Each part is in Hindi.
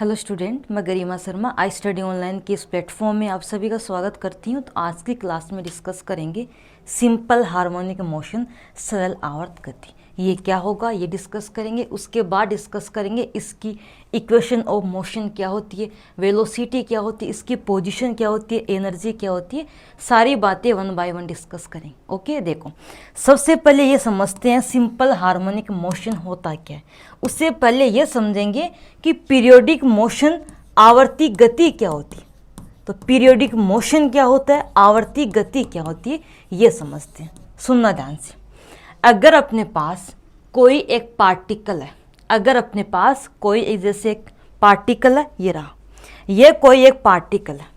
हेलो स्टूडेंट, मैं गरिमा शर्मा आई स्टडी ऑनलाइन के इस प्लेटफॉर्म में आप सभी का स्वागत करती हूँ। तो आज की क्लास में डिस्कस करेंगे सिंपल हार्मोनिक मोशन, सरल आवर्त गति। ये क्या होगा ये डिस्कस करेंगे। उसके बाद डिस्कस करेंगे इसकी इक्वेशन ऑफ मोशन क्या होती है, वेलोसिटी क्या होती है, इसकी पोजीशन क्या होती है, एनर्जी क्या होती है, सारी बातें वन बाय वन डिस्कस करेंगे। ओके, देखो सबसे पहले ये समझते हैं सिंपल हार्मोनिक मोशन होता क्या है। उससे पहले ये समझेंगे कि पीरियोडिक मोशन आवर्ती गति क्या होती है। तो पीरियोडिक मोशन क्या होता है, आवर्ती गति क्या होती है, ये समझते हैं। सुनना ध्यान से। अगर अपने पास कोई एक पार्टिकल है, अगर अपने पास कोई जैसे एक पार्टिकल है, ये रहा, ये कोई एक पार्टिकल है,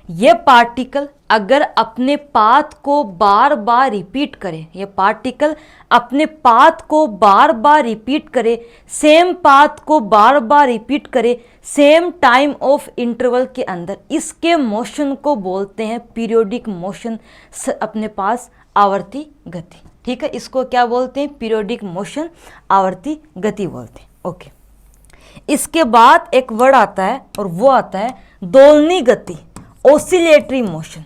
ये पार्टिकल अगर अपने पाथ को बार बार रिपीट करे, ये पार्टिकल अपने पाथ को बार बार रिपीट करे, सेम पाथ को बार बार रिपीट करे, सेम टाइम ऑफ इंटरवल के अंदर, इसके मोशन को बोलते हैं पीरियोडिक मोशन, अपने पास आवर्ती गति। ठीक है, इसको क्या बोलते हैं, पीरियोडिक मोशन, आवर्ती गति बोलते हैं। ओके, इसके बाद एक वर्ड आता है और वो आता है दोलनी गति, ओसिलेटरी मोशन।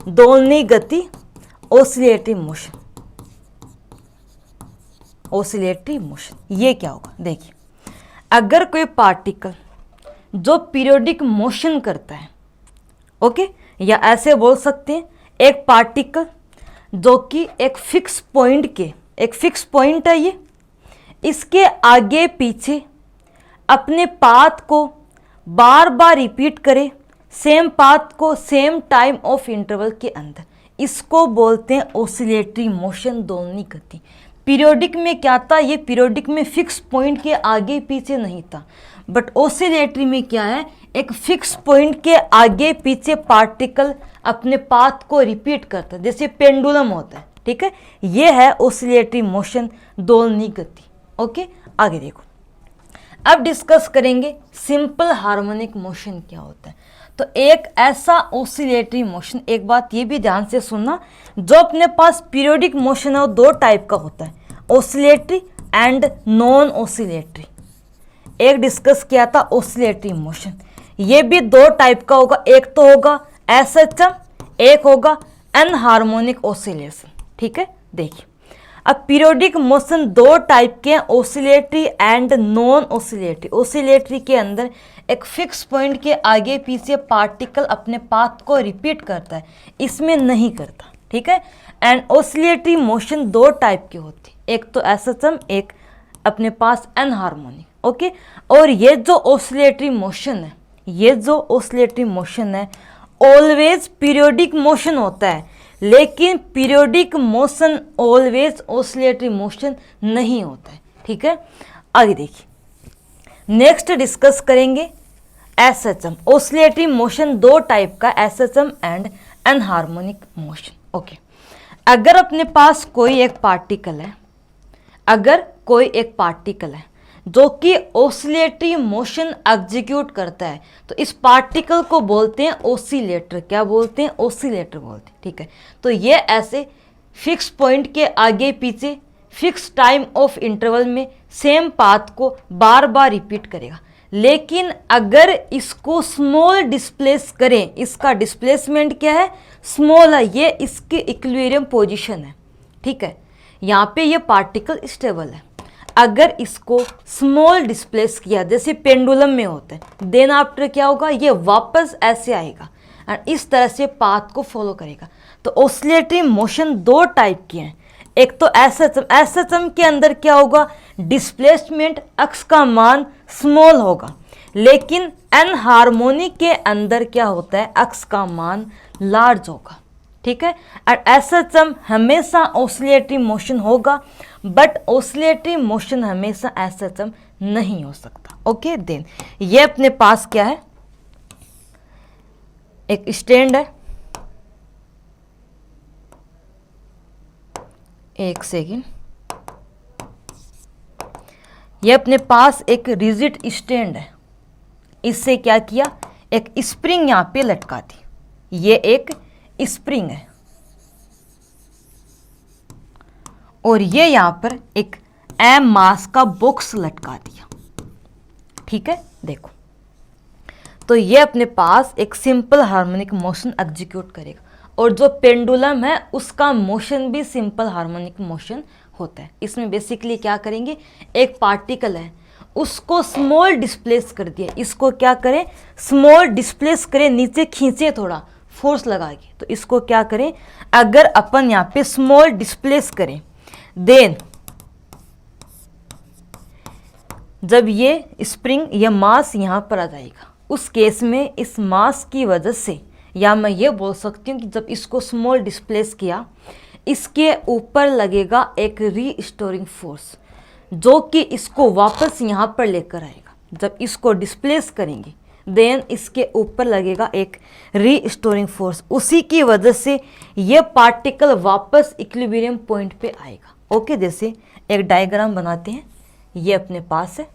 दोलनी गति, ओसिलेटरी मोशन, ओसिलेटरी मोशन। ये क्या होगा, देखिए अगर कोई पार्टिकल जो पीरियोडिक मोशन करता है, ओके, या ऐसे बोल सकते हैं एक पार्टिकल जो कि एक फिक्स पॉइंट के, एक फिक्स पॉइंट है ये, इसके आगे पीछे अपने पाथ को बार बार रिपीट करे, सेम पाथ को सेम टाइम ऑफ इंटरवल के अंदर, इसको बोलते हैं ओसिलेटरी मोशन, दोलनी गति। पीरियोडिक में क्या था, ये पीरियोडिक में फिक्स पॉइंट के आगे पीछे नहीं था, बट ओसिलेटरी में क्या है, एक फिक्स पॉइंट के आगे पीछे पार्टिकल अपने पाथ को रिपीट करता है, जैसे पेंडुलम होता है। ठीक है, ये है ओसिलेटरी मोशन, दोलनी गति। ओके, आगे देखो, अब डिस्कस करेंगे सिंपल हार्मोनिक मोशन क्या होता है। तो एक ऐसा ओसिलेटरी मोशन, एक बात ये भी ध्यान से सुनना, जो अपने पास पीरियोडिक मोशन है वो दो टाइप का होता है, ओसिलेटरी एंड नॉन ओसिलेटरी। एक डिस्कस किया था ओसिलेटरी मोशन, ये भी दो टाइप का होगा, एक तो होगा एसएचएम, एक होगा एनहार्मोनिक ओसिलेशन। ठीक है, देखिए अब पीरियोडिक मोशन दो टाइप के हैं, oscillatory and non oscillatory. Oscillatory के अंदर एक फिक्स पॉइंट के आगे पीछे पार्टिकल अपने पाथ को रिपीट करता है, इसमें नहीं करता। ठीक है, एंड ओसिलेटरी मोशन दो टाइप की होती है, एक तो एसएचएम, एक अपने पास एनहार्मोनिक। ओके, और ये जो ओसिलेटरी मोशन है, ये जो ओसिलेटरी मोशन है ऑलवेज पीरियोडिक मोशन होता है, लेकिन periodic motion always oscillatory motion नहीं होता है। ठीक है, आगे देखिए, नेक्स्ट डिस्कस करेंगे एसएचएम। ओसिलेटरी मोशन दो टाइप का, SHM and enharmonic motion. Okay, अगर अपने पास कोई एक पार्टिकल है, अगर कोई एक पार्टिकल है जो कि ओसिलेटरी मोशन एग्जीक्यूट करता है, तो इस पार्टिकल को बोलते हैं ओसिलेटर। क्या बोलते हैं, ओसिलेटर बोलते हैं। ठीक है, तो ये ऐसे फिक्स पॉइंट के आगे पीछे फिक्स टाइम ऑफ इंटरवल में सेम पाथ को बार बार रिपीट करेगा, लेकिन अगर इसको स्मॉल डिस्प्लेस करें, इसका डिस्प्लेसमेंट क्या है, स्मॉल है, ये इसकी इक्विलिब्रियम पोजीशन है। ठीक है, यहाँ पे ये पार्टिकल स्टेबल है, अगर इसको स्मॉल डिस्प्लेस किया जैसे पेंडुलम में होता है, देन आफ्टर क्या होगा, ये वापस ऐसे आएगा और इस तरह से पाथ को फॉलो करेगा। तो ओसिलेटरी मोशन दो टाइप की हैं, एक तो एसएचएम, एसएचएम के अंदर क्या होगा, डिस्प्लेसमेंट अक्स का मान स्मॉल होगा, लेकिन एनहार्मोनिक के अंदर क्या होता है, अक्स का मान लार्ज होगा। ठीक है, और एसएचएम हमेशा ओसिलेटरी मोशन होगा, बट ओसिलेटरी मोशन हमेशा एसएचएम नहीं हो सकता। ओके, देन ये अपने पास क्या है, एक स्टैंड है, एक सेकेंड, ये अपने पास एक रिजिड स्टैंड है, इससे क्या किया, एक स्प्रिंग यहाँ पे लटका दी, ये एक स्प्रिंग है, और ये यहाँ पर एक एम मास का बॉक्स लटका दिया। ठीक है, देखो तो ये अपने पास एक सिंपल हार्मोनिक मोशन एग्जीक्यूट करेगा, और जो पेंडुलम है उसका मोशन भी सिंपल हार्मोनिक मोशन होता है। इसमें बेसिकली क्या करेंगे, एक पार्टिकल है उसको स्मॉल डिस्प्लेस कर दिया, इसको क्या करें, स्मॉल डिस्प्लेस करें, नीचे खींचे थोड़ा फोर्स लगा के। तो इसको क्या करें, अगर अपन यहाँ पे स्मॉल डिस्प्लेस करें, देन जब ये स्प्रिंग या मास यहाँ पर आ जाएगा, उस केस में इस मास की वजह से, या मैं ये बोल सकती हूँ कि जब इसको स्मॉल डिस्प्लेस किया, इसके ऊपर लगेगा एक रीस्टोरिंग फोर्स जो कि इसको वापस यहाँ पर लेकर आएगा। जब इसको डिस्प्लेस करेंगे देन इसके ऊपर लगेगा एक रीस्टोरिंग फोर्स, उसी की वजह से ये पार्टिकल वापस इक्विलिब्रियम पॉइंट पे आएगा। ओके, जैसे एक डायग्राम बनाते हैं, ये अपने पास है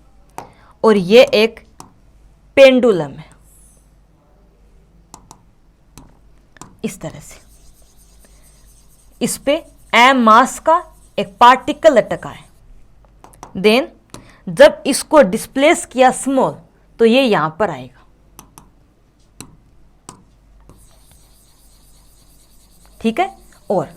और ये एक पेंडुलम है, इस तरह से इस पे एम मास का एक पार्टिकल लटका है। देन जब इसको डिस्प्लेस किया स्मॉल, तो ये यहां पर आएगा, ठीक है। और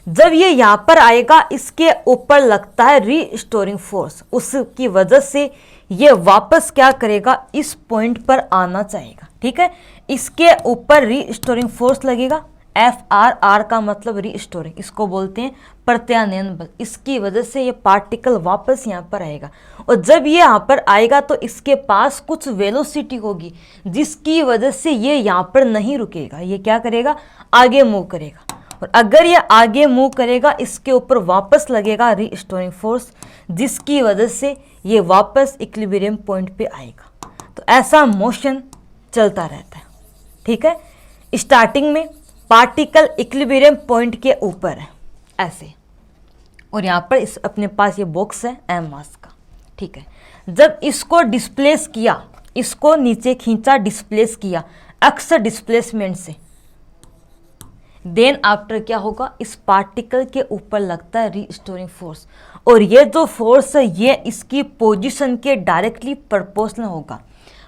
जब ये यहां पर आएगा, इसके ऊपर लगता है रीस्टोरिंग फोर्स, उसकी वजह से ये वापस क्या करेगा, इस पॉइंट पर आना चाहेगा, ठीक है। इसके ऊपर रीस्टोरिंग फोर्स लगेगा, FR का मतलब रीस्टोरिंग, इसको बोलते हैं प्रत्यानयन बल। इसकी वजह से ये पार्टिकल वापस यहाँ पर आएगा, और जब ये यहाँ पर आएगा तो इसके पास कुछ वेलोसिटी होगी जिसकी वजह से ये यहाँ पर नहीं रुकेगा, ये क्या करेगा, आगे मूव करेगा। और अगर ये आगे मूव करेगा, इसके ऊपर वापस लगेगा रीस्टोरिंग फोर्स, जिसकी वजह से ये वापस इक्विलिब्रियम पॉइंट पे आएगा। तो ऐसा मोशन चलता रहता है, ठीक है। स्टार्टिंग में पार्टिकल इक्विलिब्रियम पॉइंट के ऊपर है ऐसे, और यहाँ पर इस अपने पास ये बॉक्स है एम मास का, ठीक है। जब इसको डिस्प्लेस किया, इसको नीचे खींचा, डिस्प्लेस किया एक्स डिस्प्लेसमेंट से, देन आफ्टर क्या होगा, इस पार्टिकल के ऊपर लगता है रीस्टोरिंग फोर्स, और ये जो फोर्स है ये इसकी पोजीशन के डायरेक्टली प्रोपोर्शनल होगा,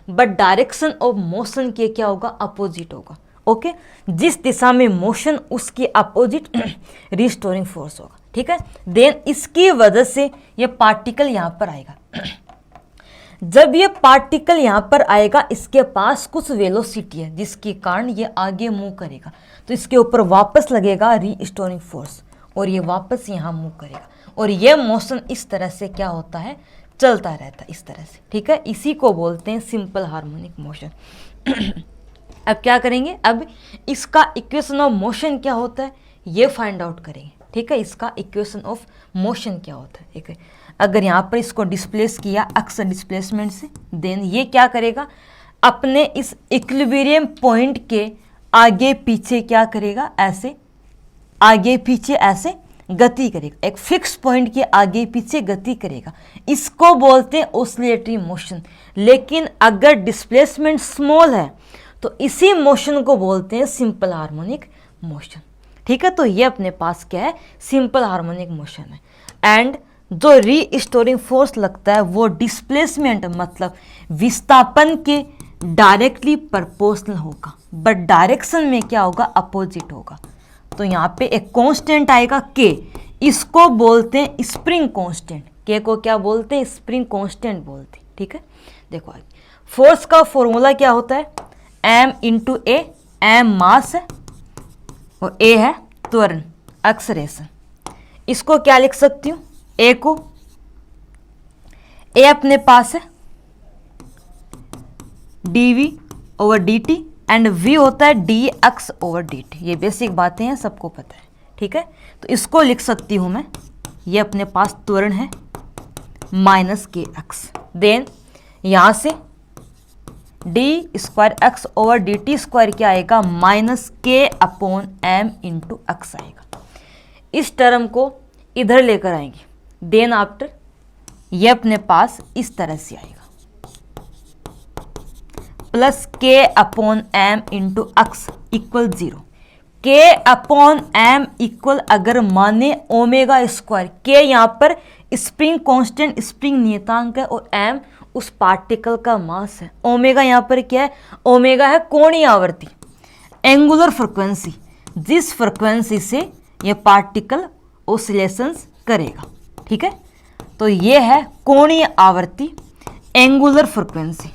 बट डायरेक्शन ऑफ मोशन के क्या होगा, अपोजिट होगा। ओके, जिस दिशा में मोशन उसकी अपोजिट रीस्टोरिंग फोर्स होगा, ठीक है। देन इसकी वजह से ये पार्टिकल यहाँ पर आएगा। जब ये पार्टिकल यहाँ पर आएगा, इसके पास कुछ वेलोसिटी है जिसके कारण ये आगे मूव करेगा, तो इसके ऊपर वापस लगेगा रीस्टोरिंग फोर्स, और ये वापस यहाँ मूव करेगा, और ये मोशन इस तरह से क्या होता है, चलता रहता है इस तरह से, ठीक है। इसी को बोलते हैं सिंपल हार्मोनिक मोशन। अब क्या करेंगे, अब इसका इक्वेशन ऑफ मोशन क्या होता है ये फाइंड आउट करेंगे, ठीक है। इसका इक्वेशन ऑफ मोशन क्या होता है, ठीक है। अगर यहाँ पर इसको डिस्प्लेस किया एक्स डिस्प्लेसमेंट से, देन ये क्या करेगा, अपने इस इक्विलिब्रियम पॉइंट के आगे पीछे क्या करेगा, ऐसे आगे पीछे ऐसे गति करेगा, एक फिक्स पॉइंट के आगे पीछे गति करेगा, इसको बोलते हैं ऑसिलेटरी मोशन। लेकिन अगर डिस्प्लेसमेंट स्मॉल है तो इसी मोशन को बोलते हैं सिंपल हार्मोनिक मोशन, ठीक है। तो ये अपने पास क्या है, सिंपल हार्मोनिक मोशन है। एंड जो रीस्टोरिंग फोर्स लगता है वो डिस्प्लेसमेंट मतलब विस्थापन के डायरेक्टली प्रोपोर्शनल होगा, बट डायरेक्शन में क्या होगा, अपोजिट होगा। तो यहाँ पे एक कांस्टेंट आएगा के, इसको बोलते हैं स्प्रिंग कांस्टेंट, के को क्या बोलते हैं, स्प्रिंग कांस्टेंट बोलते हैं, ठीक है। देखो आगे फोर्स का फॉर्मूला क्या होता है, m इंटू ए, एम मास है और ए है त्वरण एक्सलेरेशन। इसको क्या लिख सकती हूँ, ए को, ए अपने पास है dv over dt and v होता है dx ओवर dt। ये बेसिक बातें हैं, सबको पता है, ठीक है। तो इसको लिख सकती हूँ मैं, ये अपने पास त्वरण है माइनस के एक्स, देन यहाँ से D square x over D T square क्या आएगा, माइनस के अपॉन एम इंटू एक्स आएगा। इस टर्म को इधर लेकर आएंगे, देन आफ्टर ये अपने पास इस तरह से आएगा, plus k upon m into x equal 0। K upon m equal अगर माने ओमेगा स्क्वायर, के यहाँ पर स्प्रिंग कांस्टेंट, स्प्रिंग नियतांक है, और एम उस पार्टिकल का मास है। ओमेगा यहाँ पर क्या है, ओमेगा है कोणीय आवर्ती, एंगुलर फ्रिक्वेंसी, जिस फ्रिक्वेंसी से ये पार्टिकल ऑसिलेशंस करेगा। ठीक है, तो ये है कोणीय आवर्ती, एंगुलर फ्रिक्वेंसी।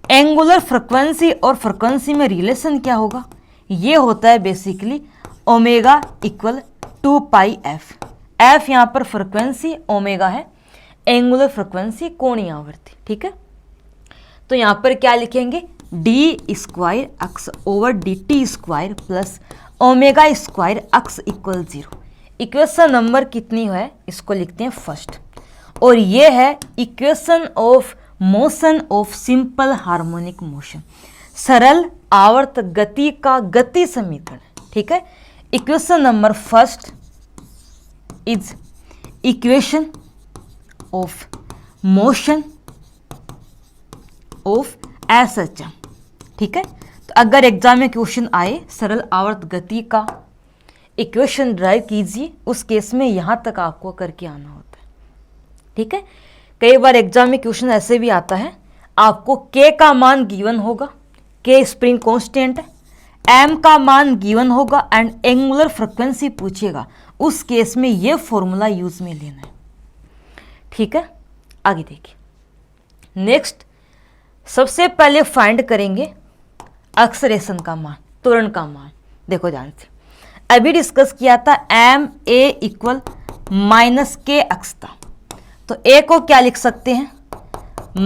एंगुलर फ्रिक्वेंसी और फ्रिक्वेंसी में रिलेशन क्या होगा, ये होता है बेसिकली ओमेगा इक्वल 2 पाई एफ। एफ यहाँ पर फ्रिक्वेंसी, ओमेगा है एंगुलर फ्रिक्वेंसी, कोणीय आवर्ती। ठीक है, तो यहाँ पर क्या लिखेंगे, D square x over D T square plus omega square x equal 0। Equation number कितनी है, इसको लिखते हैं फर्स्ट, और ये है equation of motion of simple harmonic motion, सरल आवर्त गति का गति समीकरण। ठीक है, equation number first is equation of motion of SHM. ठीक है, तो अगर एग्जाम में क्वेश्चन आए सरल आवर्त गति का इक्वेशन ड्राइव कीजिए, उस केस में यहां तक आपको करके आना होता है। ठीक है, कई बार एग्जाम में क्वेश्चन ऐसे भी आता है, आपको के का मान गिवन होगा, के स्प्रिंग कांस्टेंट है, एम का मान गिवन होगा एंड एंगुलर फ्रिक्वेंसी पूछेगा, उस केस में ये फॉर्मूला यूज में लेना है। ठीक है, आगे देखिए। नेक्स्ट सबसे पहले फाइंड करेंगे एक्सलेरेशन का मान, त्वरण का मान। देखो ध्यान से, अभी डिस्कस किया था एम ए इक्वल माइनस के एक्स था, तो ए को क्या लिख सकते हैं,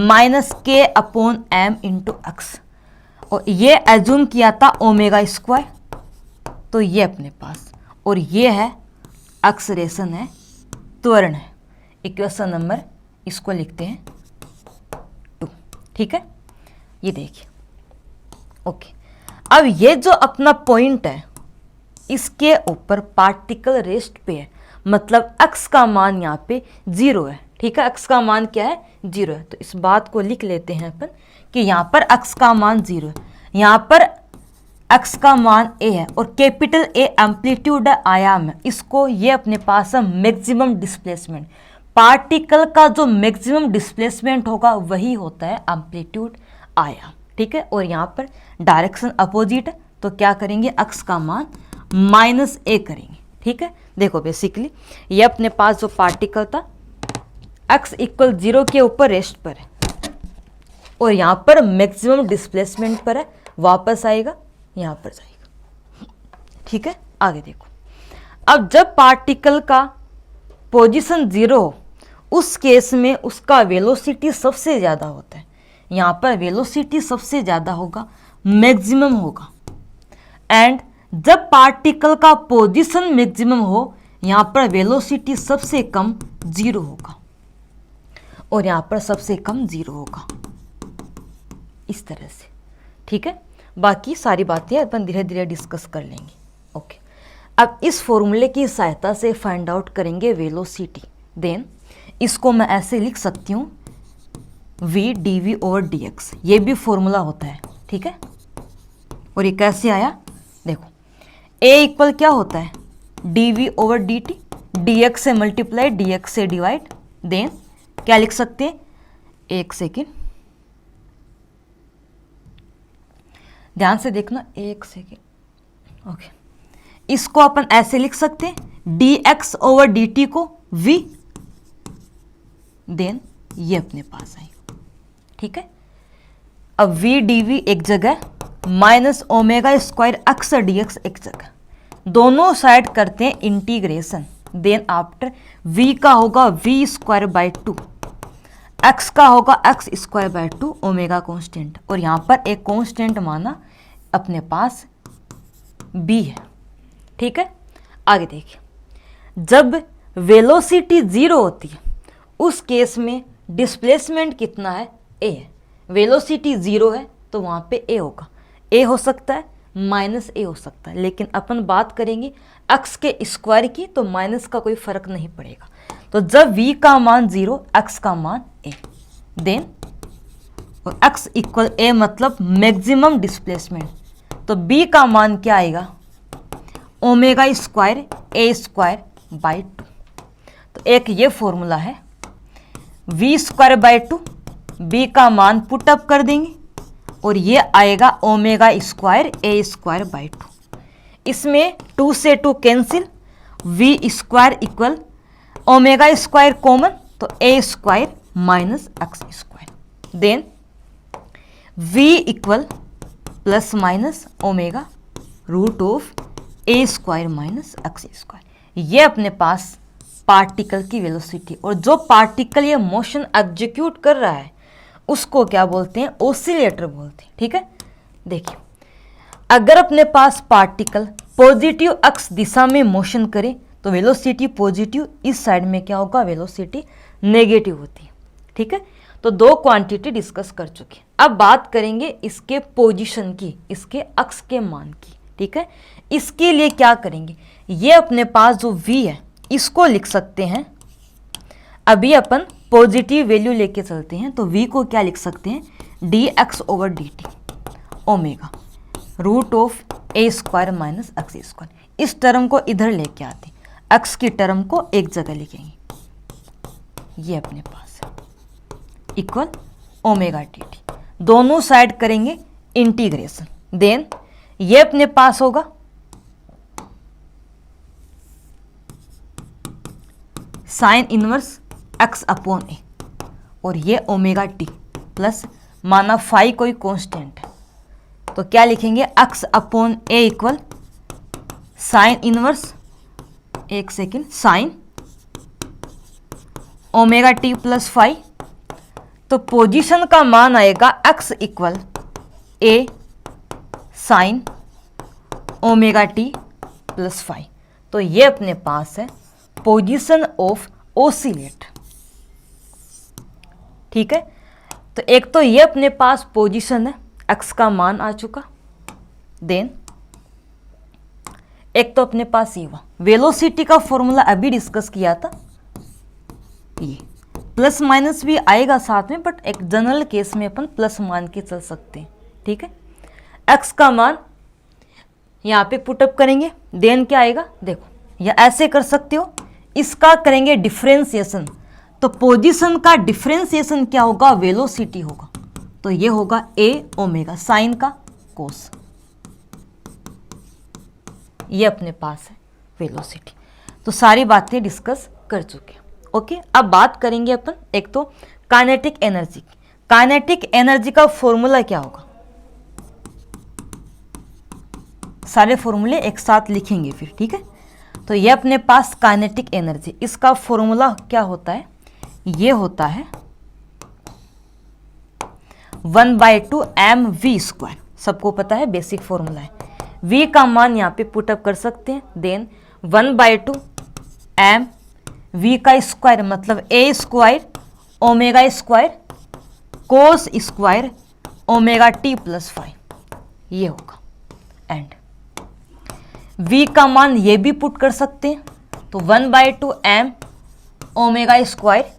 माइनस के अपॉन एम इंटू एक्स, और ये एज्यूम किया था ओमेगा स्क्वायर, तो ये अपने पास, और ये है एक्सलेरेशन है, त्वरण है। इक्वेशन नंबर इसको लिखते हैं 2। ठीक है, ये देखिए। ओके, अब ये जो अपना पॉइंट है, इसके ऊपर पार्टिकल रेस्ट पे है, मतलब एक्स का मान यहाँ पे 0 है। ठीक है, एक्स का मान क्या है, 0 है, तो इस बात को लिख लेते हैं अपन कि यहाँ पर एक्स का मान 0 है, यहाँ पर एक्स का मान ए है, और कैपिटल ए एम्पलीट्यूड आयाम है, इसको ये अपने पास है मैक्सिमम डिस्प्लेसमेंट। पार्टिकल का जो मैक्सिमम डिस्प्लेसमेंट होगा वही होता है एम्पलीट्यूड आयाम। ठीक है, और यहाँ पर डायरेक्शन अपोजिट है, तो क्या करेंगे, एक्स का मान माइनस ए करेंगे। ठीक है, देखो बेसिकली ये अपने पास जो पार्टिकल था एक्स इक्वल 0 के ऊपर रेस्ट पर है, और यहाँ पर मैक्सिमम डिस्प्लेसमेंट पर है, वापस आएगा यहाँ पर जाएगा। ठीक है, आगे देखो। अब जब पार्टिकल का पोजीशन 0 हो, उस केस में उसका वेलोसिटी सबसे ज़्यादा होता है, यहाँ पर वेलोसिटी सबसे ज़्यादा होगा, मैक्सिमम होगा। एंड जब पार्टिकल का पोजीशन मैक्सिमम हो, यहाँ पर वेलोसिटी सबसे कम 0 होगा, और यहाँ पर सबसे कम 0 होगा, इस तरह से। ठीक है, बाकी सारी बातें अपन धीरे धीरे डिस्कस कर लेंगे। ओके, अब इस फॉर्मूले की सहायता से फाइंड आउट करेंगे वेलोसिटी। देन इसको मैं ऐसे लिख सकती हूँ v dv ओवर dx, ये भी फॉर्मूला होता है। ठीक है, और ये कैसे आया, देखो a इक्वल क्या होता है, dv ओवर dt, dx से मल्टीप्लाई, dx से डिवाइड, देन क्या लिख सकते हैं, एक सेकेंड ध्यान से देखना, एक सेकेंड। ओके, इसको अपन ऐसे लिख सकते हैं dx ओवर dt को v, देन ये अपने पास आएगा। ठीक है, अब v dv एक जगह, minus omega square x dx एक जगह, दोनों साइड करते हैं इंटीग्रेशन, देन आफ्टर v का होगा v स्क्वायर बाई 2, x का होगा x square by 2, omega constant, और यहाँ पर एक कांस्टेंट माना अपने पास b है। ठीक है, आगे देखिए। जब वेलोसिटी 0 होती है, उस केस में डिस्प्लेसमेंट कितना है, a है। वेलोसिटी 0 है तो वहाँ पे a होगा, a हो सकता है माइनस a हो सकता है, लेकिन अपन बात करेंगे x के स्क्वायर की, तो माइनस का कोई फर्क नहीं पड़ेगा। तो जब v का मान 0, x का मान a, देन और x इक्वल a मतलब मैक्सिमम डिस्प्लेसमेंट, तो b का मान क्या आएगा, omega square a square by 2। तो एक ये फॉर्मूला है, v स्क्वायर बाई 2 बी का मान पुटअप कर देंगे और ये आएगा omega square a square by 2। इसमें 2 से 2 cancel, v square equal omega square common तो a square minus x square, then v equal plus minus omega root of a square minus x square. ये अपने पास पार्टिकल की वेलोसिटी, और जो पार्टिकल ये मोशन एग्जीक्यूट कर रहा है उसको क्या बोलते हैं, ओसिलेटर बोलते हैं। ठीक है, देखिए अगर अपने पास पार्टिकल पॉजिटिव एक्स दिशा में मोशन करे तो वेलोसिटी पॉजिटिव, इस साइड में क्या होगा, वेलोसिटी नेगेटिव होती है। ठीक है, तो दो क्वांटिटी डिस्कस कर चुके। अब बात करेंगे इसके पोजीशन की, इसके एक्स के मान की। ठीक है, इसके लिए क्या करेंगे, ये अपने पास जो v है इसको लिख सकते हैं, अभी अपन पॉजिटिव वैल्यू लेके चलते हैं तो v को क्या लिख सकते हैं, dx over dt omega root of a square minus x square. इस टर्म को इधर लेके आते हैं, एक्स की टर्म को एक जगह लिखेंगे, ये अपने पास है इक्वल ओमेगा टी टी, दोनों साइड करेंगे इंटीग्रेशन, देन ये अपने पास होगा sine inverse x upon a, और ये ओमेगा टी प्लस माना फाई कोई कांस्टेंट है तो क्या लिखेंगे, x upon a equal sine inverse, एक second, sine omega t plus phi, तो पोजीशन का मान आएगा x equal a sine omega t plus phi. तो ये अपने पास है पोजीशन ऑफ ओसिलेट। ठीक है, तो एक तो ये अपने पास पोजीशन है, एक्स का मान आ चुका, देन एक तो अपने पास ये हुआ वेलोसिटी का फॉर्मूला अभी डिस्कस किया था, ये प्लस माइनस भी आएगा साथ में, बट एक जनरल केस में अपन प्लस मान के चल सकते हैं। ठीक है, एक्स का मान यहाँ पे पुटअप करेंगे, देन क्या आएगा, देखो या ऐसे कर सकते हो, इसका करेंगे डिफरेंशिएशन, तो पोजीशन का डिफरेंशिएशन क्या होगा, वेलोसिटी होगा, तो ये होगा ए ओमेगा साइन का कोस, ये अपने पास है वेलोसिटी। तो सारी बातें डिस्कस कर चुके हैं। ओके, अब बात करेंगे अपन एक तो काइनेटिक एनर्जी की। काइनेटिक एनर्जी का फॉर्मूला क्या होगा, सारे फॉर्मूले एक साथ लिखेंगे फिर। ठीक है, तो ये अपने पास काइनेटिक एनर्जी, इसका फॉर्मूला क्या होता है, ये होता है 1/2 mv स्क्वायर, सबको पता है बेसिक फॉर्मूला है। v का मान यहाँ पे पुटअप कर सकते हैं, देन 1/2 m v का स्क्वायर मतलब a square omega square cos square omega t plus 5, ये होगा। एंड v का मान ये भी पुट कर सकते हैं, तो 1/2 m omega square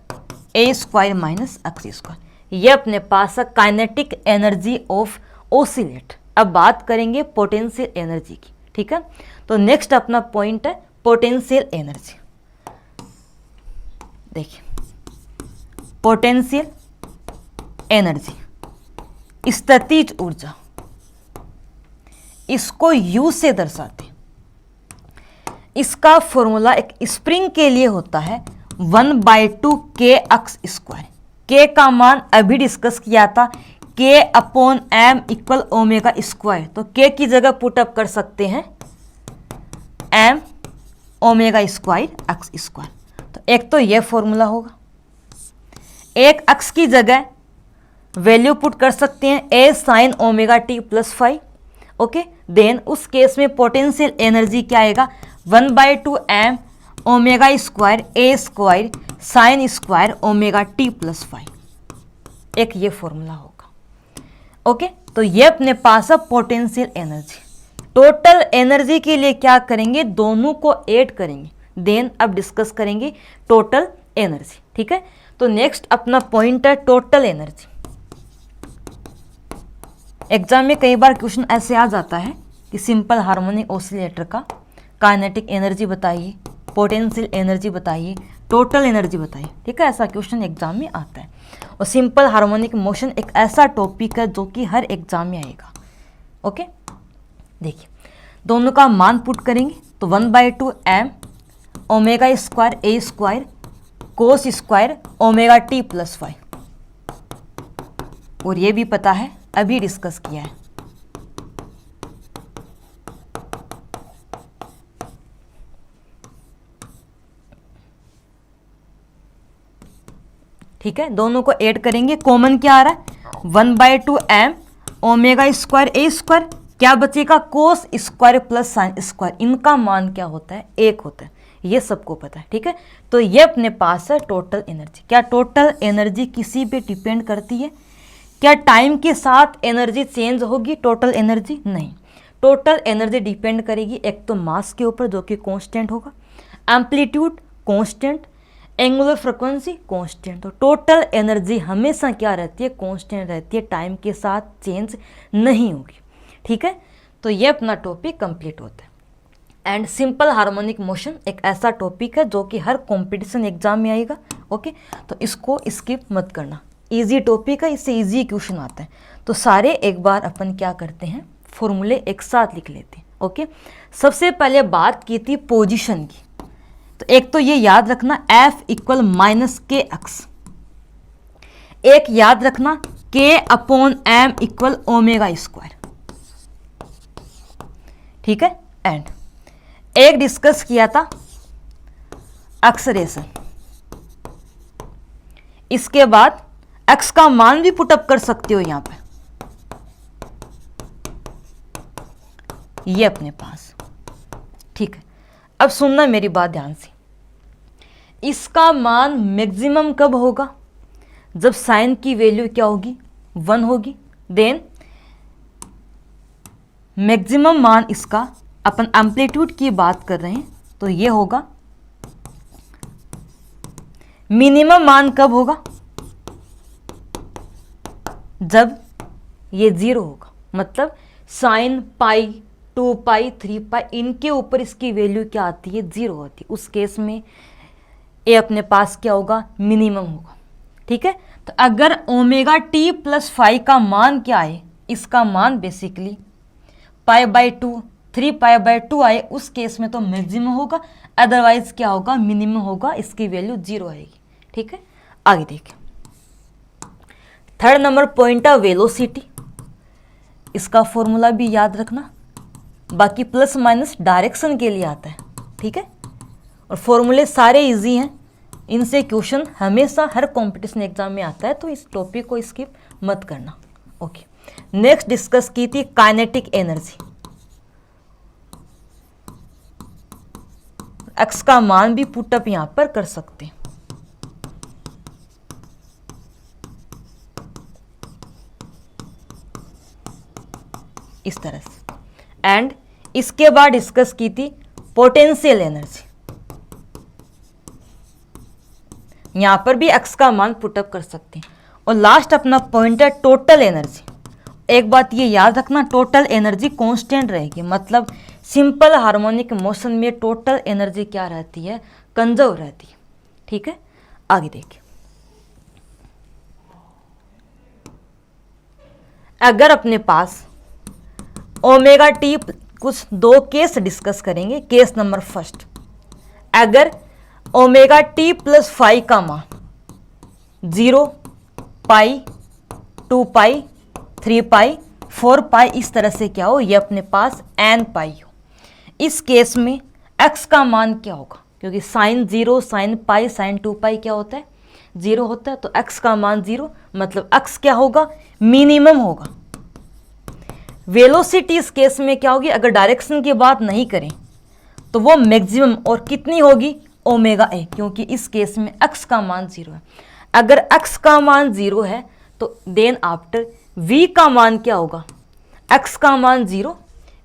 a square minus x square, ये अपने पास है काइनेटिक एनर्जी ऑफ ओसिलेट। अब बात करेंगे पोटेंशियल एनर्जी की। ठीक है, तो नेक्स्ट अपना पॉइंट है पोटेंशियल एनर्जी। देखिए पोटेंशियल एनर्जी स्थितिज ऊर्जा, इसको यू से दर्शाते हैं। इसका फॉर्मूला एक स्प्रिंग के लिए होता है 1/2 के एक्स स्क्वायर। के का मान अभी डिस्कस किया था, k upon m equal omega square, तो के की जगह पुटअप कर सकते हैं m omega square x square. तो एक तो ये फॉर्मूला होगा, एक एक्स की जगह वैल्यू पुट कर सकते हैं a sine omega t plus 5। Okay, then उस केस में पोटेंशियल एनर्जी क्या आएगा, 1/2 m omega square a square sine square omega t plus 5, एक ये फॉर्मूला होगा। ओके, तो ये अपने पास है पोटेंशियल एनर्जी। टोटल एनर्जी के लिए क्या करेंगे, दोनों को ऐड करेंगे, देन अब डिस्कस करेंगे टोटल एनर्जी। ठीक है, तो नेक्स्ट अपना पॉइंट है टोटल एनर्जी। एग्जाम में कई बार क्वेश्चन ऐसे आ जाता है कि सिंपल हार्मोनिक ऑसिलेटर का काइनेटिक एनर्जी बताइए, पोटेंशियल एनर्जी बताइए, टोटल एनर्जी बताइए, ठीक है, ऐसा क्वेश्चन एग्जाम में आता है। और सिंपल हार्मोनिक मोशन एक ऐसा टॉपिक है जो कि हर एग्जाम में आएगा। ओके, देखिए दोनों का मान पुट करेंगे तो 1/2 m omega square a square cos square omega t plus 5, और ये भी पता है, अभी डिस्कस किया है। ठीक है, दोनों को ऐड करेंगे, कॉमन क्या आ रहा है 1/2 m omega square a square, क्या बचेगा cos square plus sine square, इनका मान क्या होता है 1 होता है, ये सबको पता है। ठीक है, तो ये अपने पास है टोटल एनर्जी। क्या टोटल एनर्जी किसी पे डिपेंड करती है? क्या टाइम के साथ एनर्जी चेंज होगी टोटल एनर्जी? नहीं, टोटल एनर्जी डिपेंड करेगी एक तो मास के ऊपर जो कि कांस्टेंट होगा, amplitude constant, angular frequency constant. तो टोटल एनर्जी हमेशा क्या रहती है? कांस्टेंट रहती है, टाइम के साथ चेंज नहीं होगी। ठीक है, तो ये अपना टॉपिक कंप्लीट होता है। एंड सिंपल हार्मोनिक मोशन एक ऐसा टॉपिक है जो कि हर कंपटीशन एग्जाम में आएगा। ओके, तो इसको स्किप मत करना, इजी टॉपिक है, इससे इजी क्वेश्चन आता है। तो सारे एक बार अपन क्या करते हैं, फॉर्मूले एक साथ लिख लेते हैं। ओके, सबसे पहले बात की थी पोजीशन की, तो एक तो ये याद रखना F इक्वल माइनस के एक्स, एक याद रखना K/m इक्वल ओमेगा स्क्वायर। ठीक है, एंड एक डिस्कस किया था एक्सलेरेशन, इसके बाद x का मान भी पुटअप कर सकते हो यहां पे, ये अपने पास। ठीक है, अब सुनना मेरी बात ध्यान से, इसका मान मैक्सिमम कब होगा? जब साइन की वैल्यू क्या होगी? 1 होगी। देन मैक्सिमम मान इसका, अपन एम्पलीट्यूड की बात कर रहे हैं, तो ये होगा। मिनिमम मान कब होगा? जब ये 0 होगा, मतलब साइन पाई, 2 पाई, 3 पाई, इनके ऊपर इसकी वैल्यू क्या आती है? 0 होती है। उस केस में ये अपने पास क्या होगा? मिनिमम होगा। ठीक है, तो अगर ओमेगा टी प्लस 5 का मान क्या है? इसका मान बेसिकली π/2, 3π/2 आए, उस केस में तो मैक्सिमम होगा, अदरवाइज क्या होगा? मिनिमम होगा, इसकी वैल्यू 0 आएगी। ठीक है, आगे देखिए, थर्ड नंबर पॉइंट है वेलोसिटी। इसका फॉर्मूला भी याद रखना, बाकी प्लस माइनस डायरेक्शन के लिए आता है। ठीक है, और फॉर्मूले सारे इजी हैं, इनसे क्वेश्चन हमेशा हर कंपटीशन एग्जाम में आता है, तो इस टॉपिक को स्किप मत करना। ओके, नेक्स्ट डिस्कस की थी काइनेटिक एनर्जी। एक्स का मान भी पुटअप यहां पर कर सकते हैं। इस तरह से, एंड इसके बाद डिस्कस की थी पोटेंशियल एनर्जी। यहां पर भी एक्स का मान पुटअप कर सकते हैं। और लास्ट अपना पॉइंट है टोटल एनर्जी। एक बात ये याद रखना, टोटल एनर्जी कांस्टेंट रहेगी, मतलब सिंपल हार्मोनिक मोशन में टोटल एनर्जी क्या रहती है? कंजर्व रहती है। ठीक है, आगे देखिए, अगर अपने पास ओमेगा टी, कुछ 2 केस डिस्कस करेंगे। केस नंबर फर्स्ट, अगर ओमेगा टी प्लस 5 का मान 0, पाई, 2 पाई, 3 पाई, 4 पाई, इस तरह से क्या हो? ये अपने पास n पाई हो। इस केस में x का मान क्या होगा? क्योंकि साइन 0, साइन पाई, साइन 2 पाई क्या होता है? 0 होता है, तो x का मान 0, मतलब x क्या होगा? मिनिमम होगा। वेलोसिटी इस केस में क्या होगी? अगर डायरेक्शन की बात नहीं करें तो वो मैक्सिमम, और कितनी होगी? ओमेगा ए, क्योंकि इस केस में x का मान 0 है। अगर x का मान 0 है तो देन आफ्टर v का मान क्या होगा? x का मान 0,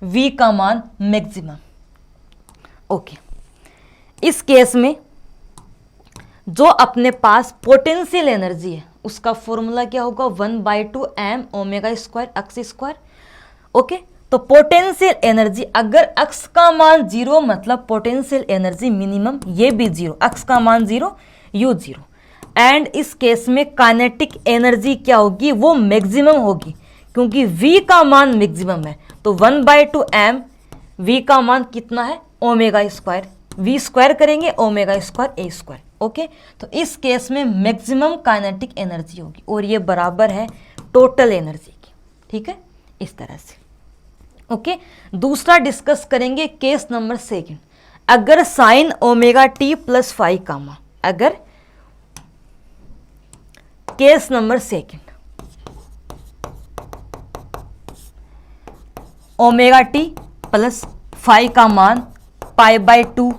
v का मान मैक्सिमम। ओके, इस केस में जो अपने पास पोटेंशियल एनर्जी है उसका फॉर्मूला क्या होगा? 1/2 m omega square x square. Okay, तो पोटेंशियल एनर्जी अगर x का मान 0 मतलब पोटेंशियल एनर्जी मिनिमम, ये भी 0, x का मान 0 u 0। एंड इस केस में काइनेटिक एनर्जी क्या होगी, वो मैक्सिमम होगी क्योंकि v का मान मैक्सिमम है। तो 1/2 m, v का मान कितना है ओमेगा स्क्वायर, v स्क्वायर करेंगे omega square a square. Okay, तो इस केस में मैक्सिमम काइनेटिक एनर्जी होगी और ये बराबर है टोटल एनर्जी की। ठीक है, इस तरह से। ओके, दूसरा डिस्कस करेंगे केस नंबर सेकंड। अगर sign omega t plus five का मान, अगर case number second omega t plus five का मान π/2,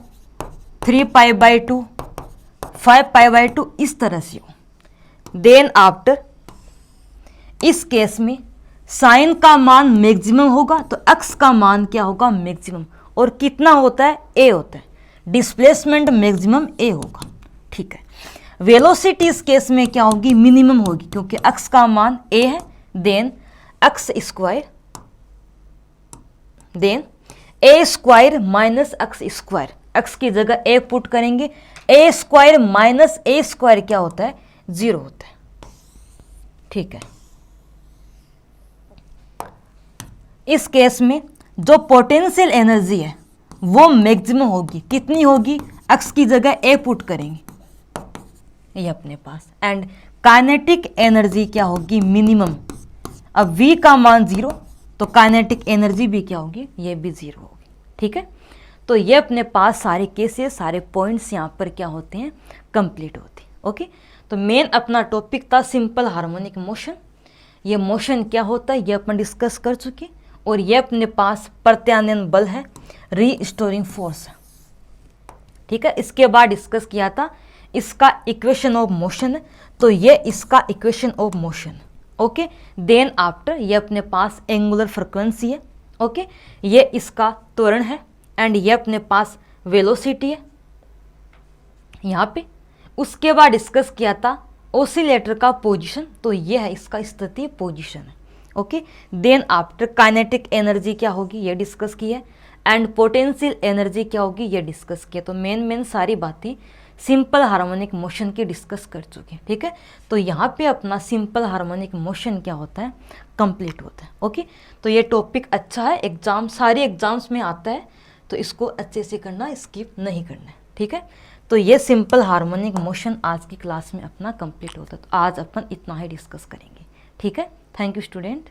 3π/2, 5π/2 इस तरह से हो, देन आफ्टर इस केस में साइन का मान मैक्सिमम होगा तो x का मान क्या होगा मैक्सिमम, और कितना होता है a होता है, डिस्प्लेसमेंट मैक्सिमम a होगा। ठीक है, वेलोसिटी इस केस में क्या होगी मिनिमम होगी क्योंकि x का मान a है, then x square, then a square minus x square, x की जगह a पुट करेंगे, a square minus a square क्या होता है 0 होता है। ठीक है, इस केस में जो पोटेंशियल एनर्जी है वो मैक्सिमम होगी, कितनी होगी, x की जगह a पुट करेंगे ये अपने पास, एंड काइनेटिक एनर्जी क्या होगी मिनिमम। अब v का मान 0 तो काइनेटिक एनर्जी भी क्या होगी, ये भी 0 होगी। ठीक है, तो ये अपने पास सारे केसेस, सारे पॉइंट्स यहाँ पर क्या होते हैं कंप्लीट होते हैं। ओके, तो मेन अपना टॉपिक था सिंपल हार्मोनिक मोशन। ये मोशन क्या होता है ये अपन डिस्कस कर चुके, और ये अपने पास प्रत्यानयन बल है, रीस्टोरिंग फोर्स है। ठीक है, इसके बाद डिस्कस किया था इसका इक्वेशन ऑफ मोशन है, तो ये इसका इक्वेशन ऑफ मोशन है। ओके, देन आफ्टर ये अपने पास एंगुलर फ्रिक्वेंसी है। ओके, ये इसका त्वरण है, एंड ये अपने पास वेलोसिटी है यहाँ पे। उसके बाद डिस्कस किया था ऑसिलेटर का पोजीशन, तो ये है इसका स्थिति पोजीशन है। Okay, then after kinetic energy क्या होगी ये डिस्कस की है, एंड पोटेंशियल एनर्जी क्या होगी ये डिस्कस किया। तो मेन सारी बातें सिंपल हार्मोनिक मोशन की डिस्कस कर चुके हैं। ठीक है, तो यहाँ पे अपना सिंपल हार्मोनिक मोशन क्या होता है कंप्लीट होता है। ओके, तो ये टॉपिक अच्छा है, एग्जाम सारे एग्जाम्स में आता है, तो इसको अच्छे से करना, स्किप नहीं करना है। ठीक है, तो ये सिंपल हार्मोनिक मोशन आज की क्लास में अपना कंप्लीट होता है। तो आज अपन इतना ही डिस्कस करेंगे। ठीक है, थैंक यू स्टूडेंट।